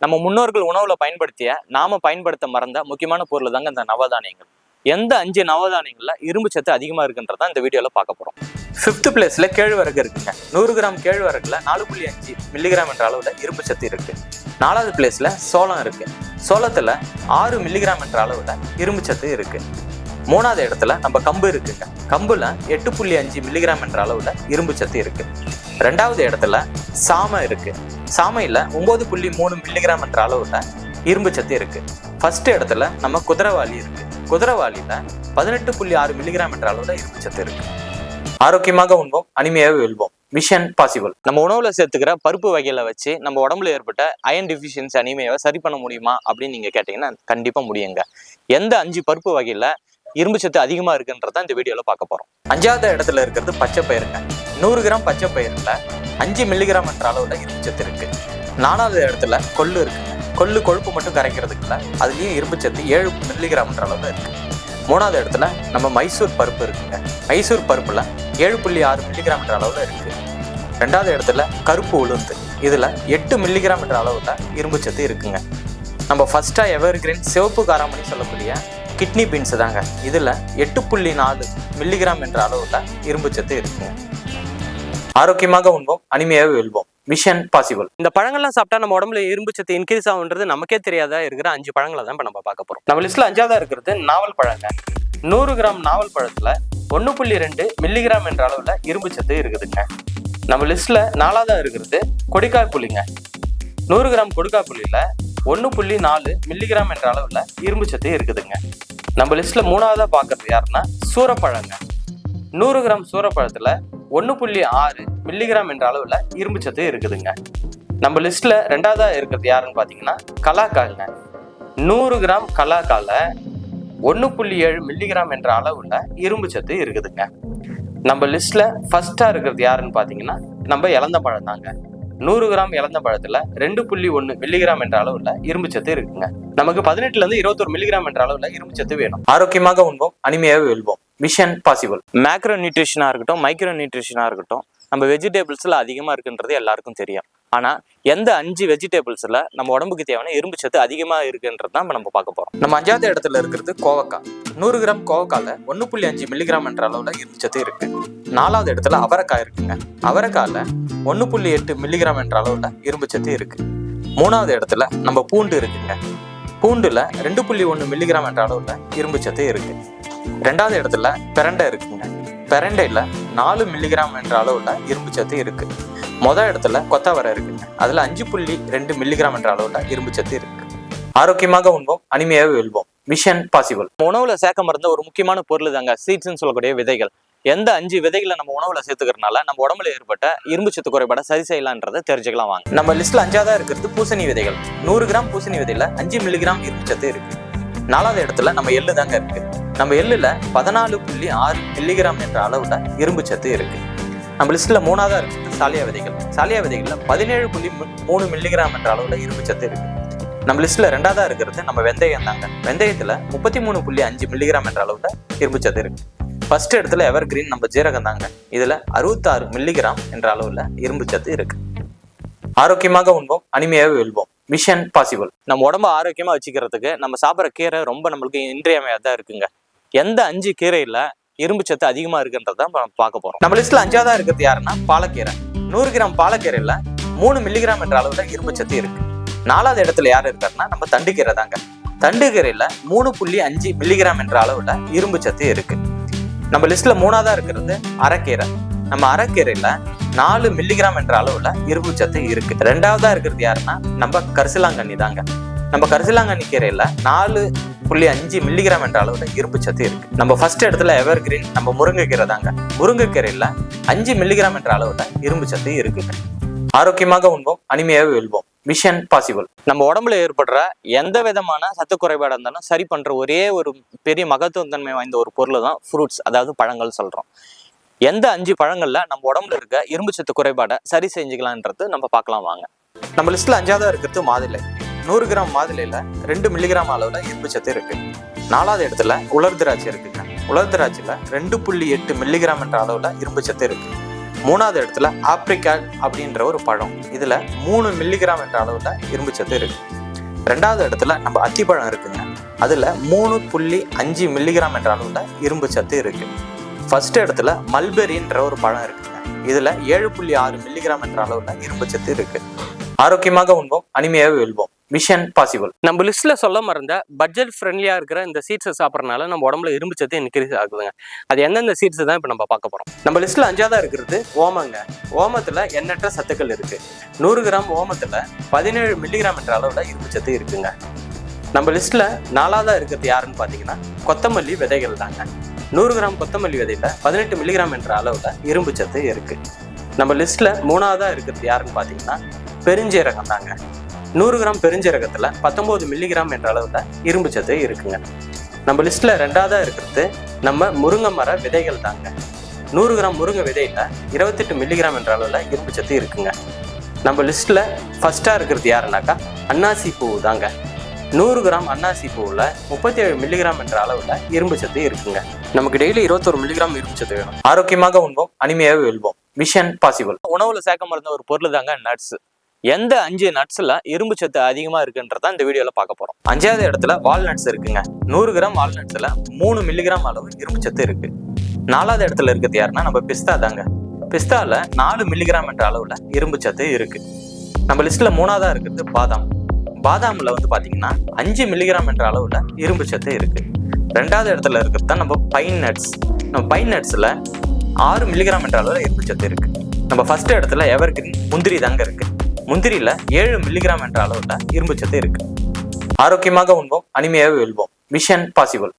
நம்ம முன்னோர்கள் உணவுல பயன்படுத்திய நாம பயன்படுத்த மறந்த முக்கியமான பொருள் தாங்க இந்த நவதானியங்கள். எந்த 5 நவதானியங்கள்ல இரும்பு சத்து அதிகமா இருக்குன்றதான் இந்த வீடியோல பார்க்க போறோம். 5th பிளேஸ்ல கேழ்வரகு இருக்குங்க. 100 கிராம் கேழ்வரகுல 4.5 மில்லிகிராம் என்ற அளவுல இரும்பு சத்து இருக்கு. 4வது பிளேஸ்ல சோளம் இருக்கு. சோளத்துல 6 மில்லிகிராம் என்ற அளவுல இரும்பு சத்து இருக்கு. 3வது இடத்துல நம்ம கம்பு இருக்குங்க. கம்புல 8.5 மில்லிகிராம் என்ற அளவுல இரும்பு சத்து இருக்கு. 2வது இடத்துல சாமை இருக்கு. சாமையில 9.3 மில்லிகிராம் என்ற அளவுல இரும்பு சத்து இருக்கு. ஃபர்ஸ்ட் இடத்துல நம்ம குதிரைவாளி இருக்கு. குதிரைவாளியில 18.6 மில்லிகிராம் என்ற அளவுல இரும்பு சத்து இருக்கு. ஆரோக்கியமாக உண்போம், அனிமையாக வெல்வோம். Mission possible. நம்ம உணவுல சேர்த்துக்கிற பருப்பு வகையில வச்சு நம்ம உடம்புல ஏற்பட்ட அயன் டிஃபிஷியன்சி அனிமையாவை சரி பண்ண முடியுமா அப்படின்னு நீங்க கேட்டீங்கன்னா கண்டிப்பா முடியுங்க. எந்த 5 பருப்பு வகையில இரும்பு சத்து அதிகமா இருக்குன்றத இந்த வீடியோல பார்க்க போறோம். 5வது இடத்துல இருக்கிறது பச்சை பயிருங்க. 100 கிராம் பச்சை பயிருல 5 மில்லிகிராம் என்ற அளவுல இரும்பு சத்து இருக்கு. 4வது இடத்துல கொள்ளு இருக்குங்க. கொள்ளு கொழுப்பு மட்டும் கரைக்கிறதுக்குல அதுலயும் இரும்பு சத்து 7 மில்லிகிராம் என்ற அளவுல இருக்கு. 3வது இடத்துல நம்ம மைசூர் பருப்பு இருக்குங்க. மைசூர் பருப்புல 7.6 மில்லிகிராம் என்ற அளவுல இருக்கு. 2வது இடத்துல கருப்பு உளுந்து, இதுல 8 மில்லிகிராம் என்ற அளவுல இரும்பு சத்து இருக்குங்க. நம்ம ஃபர்ஸ்டா எவர்கிரீன் சிவப்பு காராமணி சொல்லக்கூடிய கிட்னி பீன்ஸ் தாங்க. இதுல 8.4 மில்லிகிராம் என்ற அளவுல இரும்பு சத்து இருக்குங்க. ஆரோக்கியமாக உண்போம், அனிமையாக வெல்வோம். Mission possible. இந்த பழங்கள்லாம் சாப்பிட்டா நம்ம உடம்புல இரும்பு சத்து இன்க்ரீஸ் ஆகுன்றது நமக்கே தெரியாதா இருக்கிற 5 பழங்களை தான் இப்ப நம்ம பார்க்க போறோம். நம்ம லிஸ்ட்ல 5வதா இருக்கிறது நாவல் பழங்க. 100 கிராம் நாவல் பழத்துல 1.2 மில்லிகிராம் என்ற அளவுல இரும்பு சத்து இருக்குதுங்க. நம்ம லிஸ்ட்ல 4வதா இருக்கிறது கொடிக்காய் புளிங்க. 100 கிராம் கொடிக்காய் புளியில 1.4 மில்லிகிராம் என்ற அளவுல இரும்பு சத்து இருக்குதுங்க. நம்ம லிஸ்ட்ல 3வதா பாக்குறது யாருன்னா சூரப்பழங்க. 100 கிராம் சூரப்பழத்துல 1.6 மில்லிகிராம் என்ற அளவுல இரும்பு சத்து இருக்குதுங்க. நம்ம லிஸ்ட்ல 2வதா இருக்கிறது யாருன்னு பாத்தீங்கன்னா கலாக்காய்ங்க. 100 கிராம் கலாக்கால 1.7 மில்லிகிராம் என்ற அளவுல இரும்பு சத்து இருக்குதுங்க. நம்ம லிஸ்ட்ல ஃபர்ஸ்டா இருக்கிறது யாருன்னு பாத்தீங்கன்னா நம்ம இலந்த பழம் தாங்க. 100 கிராம் இலந்த பழத்துல 2.1 மில்லிகிராம் என்ற அளவுல இரும்பு சத்து இருக்குங்க. நமக்கு 18 இருந்து 21 மில்லிகிராம் என்ற அளவுல இரும்பு சத்து வேணும். ஆரோக்கியமாக உண்போம், அனிமையாக வெல்வோம். Mission possible. மேக்ரோ நியூட்ரிஷனா இருக்கட்டும், மைக்ரோ நியூட்ரிஷனா இருக்கட்டும், நம்ம வெஜிடபிள்ஸ்ல அதிகமா இருக்குன்றது எல்லாருக்கும் தெரியும். ஆனா எந்த 5 வெஜிடபிள்ஸ்ல நம்ம உடம்புக்கு தேவையான இரும்பு சத்து அதிகமா இருக்குன்றது தான் நம்ம பார்க்க போறோம். நம்ம 5வது இடத்துல இருக்கிறது கோவக்காய். 100 கிராம் கோவக்கால 1.5 மில்லிகிராம் என்ற அளவுல இரும்பு சத்து இருக்கு. 4வது இடத்துல அவரைக்காய் இருக்குங்க. அவரைக்கால 1.8 மில்லிகிராம் என்ற அளவுல இரும்பு சத்து இருக்கு. 3வது இடத்துல நம்ம பூண்டு இருக்குங்க. பூண்டுல 2.1 மில்லிகிராம் என்ற அளவுல இரும்பு சத்து இருக்கு. 2வது இடத்துல பிரண்டை இருக்குங்க. பிரண்டையில 4 மில்லிகிராம் என்ற அளவுல இரும்பு சத்து இருக்கு. மொதல் இடத்துல கொத்தவரை இருக்குங்க. அதுல 5.2 மில்லிகிராம் என்ற அளவுல இரும்பு சத்து இருக்கு. ஆரோக்கியமாக உண்போம், அனிமையாக வெல்வோம். Mission possible. உணவுல சேர்க்க மறந்த ஒரு முக்கியமான பொருள் தாங்க சீட்ஸ்ன்னு சொல்லக்கூடிய விதைகள். எந்த 5 விதைகளை நம்ம உணவுல சேர்த்துக்கிறதுனால நம்ம உடம்புல ஏற்பட்ட இரும்பு சத்து குறைபாட சரி செய்யலான்றதை தெரிஞ்சுக்கலாம் வாங்க. நம்ம லிஸ்ட்ல 5வதா இருக்கிறது பூசணி விதைகள். 100 கிராம் பூசணி விதையில 5 மில்லிகிராம் இரும்பு சத்து இருக்கு. 4வது இடத்துல நம்ம எள்ளு தாங்க இருக்கு. நம்ம எள்ளுல 14.6 மில்லிகிராம் என்ற அளவுல இரும்பு சத்து இருக்கு. நம்ம லிஸ்ட்ல 3வதா இருக்கிறது சாலியா விதைகள். சாலியா விதைகள்ல 17.3 மில்லிகிராம் என்ற அளவுல இரும்பு சத்து இருக்கு. நம்ம லிஸ்ட்ல 2வதா இருக்கிறது நம்ம வெந்தயம் தாங்க. வெந்தயத்துல 33.5 மில்லிகிராம் என்ற அளவுல இரும்பு சத்து இருக்கு. ஃபர்ஸ்ட் இடத்துல எவர்கிரீன் நம்ம ஜீரகம் தாங்க. இதுல 66 மில்லிகிராம் என்ற அளவுல இரும்பு சத்து இருக்கு. ஆரோக்கியமாக உண்போம், அனிமையாக வெல்வோம். Mission possible. நம்ம உடம்ப ஆரோக்கியமா வச்சுக்கிறதுக்கு நம்ம சாப்பிட்ற கீரை ரொம்ப நம்மளுக்கு இன்றியமையாதா இருக்குங்க. எந்த 5 கீரையில இரும்பு சத்து அதிகமா இருக்குன்றத பார்க்க போறோம். நம்ம லிஸ்ட்ல 5வதா இருக்கிறது யாருன்னா பாலக்கீரை. 100 கிராம் பாலக்கீரையில 3 மில்லிகிராம் என்ற அளவுல இரும்பு சத்து இருக்கு. 4வது இடத்துல யாரு இருக்காருன்னா நம்ம தண்டுக்கீரை தாங்க. தண்டுக்கீரையில 3.5 மில்லிகிராம் என்ற அளவுல இரும்பு சத்து இருக்கு. நம்ம லிஸ்ட்ல 3வதா இருக்கிறது அரைக்கீரை. நம்ம அரைக்கீரையில 4 மில்லிகிராம் என்ற அளவுல இரும்பு சத்து இருக்கு. 2வதா இருக்கிறது யாருன்னா நம்ம கரிசலாங்கண்ணி தாங்க. நம்ம கரிசலாங்கண்ணி கீரையில 4.5 மில்லிகிராம் என்ற அளவுல இரும்பு சத்து இருக்கு. நம்ம ஃபர்ஸ்ட் இடத்துல எவர்கிரீன் நம்ம முருங்கைக்கீரை தாங்க. முருங்கைக்கீரையில 5 மில்லிகிராம் என்ற அளவுல இரும்பு சத்து இருக்கு. ஆரோக்கியமாக உண்போம், அனிமையாக வெல்வோம். Mission possible. நம்ம உடம்புல ஏற்படுற எந்த விதமான சத்து குறைபாடு இருந்தாலும் சரி பண்ற ஒரே ஒரு பெரிய மகத்துவத்தன்மை வாய்ந்த ஒரு பொருள் தான் ஃப்ரூட்ஸ், அதாவது பழங்கள் சொல்றோம். எந்த 5 பழங்கள்ல நம்ம உடம்புல இருக்க இரும்பு சத்து குறைபாடை சரி செஞ்சுக்கலான்றது நம்ம பார்க்கலாம் வாங்க. நம்ம லிஸ்ட்ல 5வதா இருக்கிறது மாதுளை. 100 கிராம் மாதுளையில 2 மில்லிகிராம் அளவுல இரும்பு சத்து இருக்கு. 4வது இடத்துல உலர் திராட்சை இருக்குங்க. உலர் திராட்சையில 2.8 மில்லிகிராம் என்ற அளவுல இரும்பு சத்து இருக்கு. 3வது இடத்துல ஆப்ரிகாட் அப்படின்ற ஒரு பழம், இதுல 3 மில்லிகிராம் என்ற அளவுல இரும்பு சத்து இருக்கு. 2வது இடத்துல நம்ம அத்திப்பழம் இருக்குங்க, அதுல 3.5 மில்லிகிராம் என்ற அளவுல இரும்பு சத்து இருக்கு. ஃபர்ஸ்ட் இடத்துல மல்பெரின்ற ஒரு பழம் இருக்குங்க, இதுல 7.6 மில்லிகிராம் என்ற அளவுல இரும்பு சத்து இருக்கு. ஆரோக்கியமாக உண்போம், அனிமையாக வெல்வோம். Mission possible. நம்ம லிஸ்ட்ல சொல்ல மறந்த பட்ஜெட் ஃப்ரெண்ட்லியா இருக்கிற இந்த சீட்ஸை சாப்பிட்றதுனால நம்ம உடம்புல இரும்பு சத்து இன்க்ரீஸ் ஆகுதுங்க. அது எந்தெந்த சீட்ஸ் தான் இப்போ நம்ம பார்க்க போறோம். நம்ம லிஸ்ட்ல 5ஆவதா இருக்கிறது ஓமங்க. ஓமத்துல எண்ணற்ற சத்துக்கள் இருக்கு. 100 கிராம் ஓமத்துல 17 மில்லிகிராம் என்ற அளவுல இரும்பு சத்து இருக்குங்க. நம்ம லிஸ்ட்ல 4ஆவதா இருக்கிறது யாருன்னு பாத்தீங்கன்னா கொத்தமல்லி விதைகள் தாங்க. 100 கிராம் கொத்தமல்லி விதையில 18 மில்லிகிராம் என்ற அளவுல இரும்பு சத்து இருக்கு. நம்ம லிஸ்ட்ல 3ஆவதா இருக்கிறது யாருன்னு பாத்தீங்கன்னா பெருஞ்சீரகம் தாங்க. 100 கிராம் பெருஞ்சீரகத்துல 19 மில்லிகிராம் என்ற அளவுல இரும்பு சத்து இருக்குங்க. நம்ம லிஸ்ட்ல 2ஆவதா இருக்கிறது நம்ம முருங்கை மர விதைகள் தாங்க. 100 கிராம் முருங்கை விதையில 28 மில்லிகிராம் என்ற அளவுல இரும்பு சத்து இருக்குங்க. நம்ம லிஸ்ட்ல ஃபர்ஸ்டா இருக்கிறது யாருன்னாக்கா அன்னாசி பூ தாங்க. 100 கிராம் அன்னாசி பூவில் 37 மில்லிகிராம் என்ற அளவுல இரும்பு சத்து இருக்குங்க. நமக்கு டெய்லி 21 மில்லிகிராம் இரும்பு சத்து வேணும். ஆரோக்கியமாக உண்போம், அனிமையாக வெல்வோம். Mission possible. உணவுல சேர்க்க மறந்த ஒரு பொருள் தாங்க நட்ஸ். எந்த 5 நட்ஸ்ல இரும்பு சத்து அதிகமா இருக்குன்றத இந்த வீடியோல பார்க்க போறோம். 5வது இடத்துல வால்நட்ஸ் இருக்குங்க. 100 கிராம் வால்நட்ஸ்ல 3 மில்லிகிராம் அளவு இரும்பு சத்து இருக்கு. 4வது இடத்துல இருக்கிறது யாருன்னா நம்ம பிஸ்தா தாங்க. பிஸ்தால 4 மில்லிகிராம் என்ற அளவுல இரும்பு சத்து இருக்கு. நம்ம லிஸ்ட்ல 3ஆவதா இருக்கிறது பாதாம். பாதாம்ல பாத்தீங்கன்னா 5 மில்லிகிராம் என்ற அளவுல இரும்பு சத்து இருக்கு. 2வது இடத்துல இருக்கிறது தான் நம்ம பைன் நட்ஸ். நம்ம பைன் நட்ஸ்ல 6 மில்லிகிராம் என்ற அளவுல இரும்பு சத்து இருக்கு. நம்ம ஃபர்ஸ்ட் இடத்துல எவர்கிரீன் முந்திரி தாங்க இருக்கு. முந்திரியில 7 மில்லிகிராம் என்ற அளவுல இரும்பு சத்து இருக்கு. ஆரோக்கியமாக உண்போம், அனிமையாக வெல்வோம். Mission possible.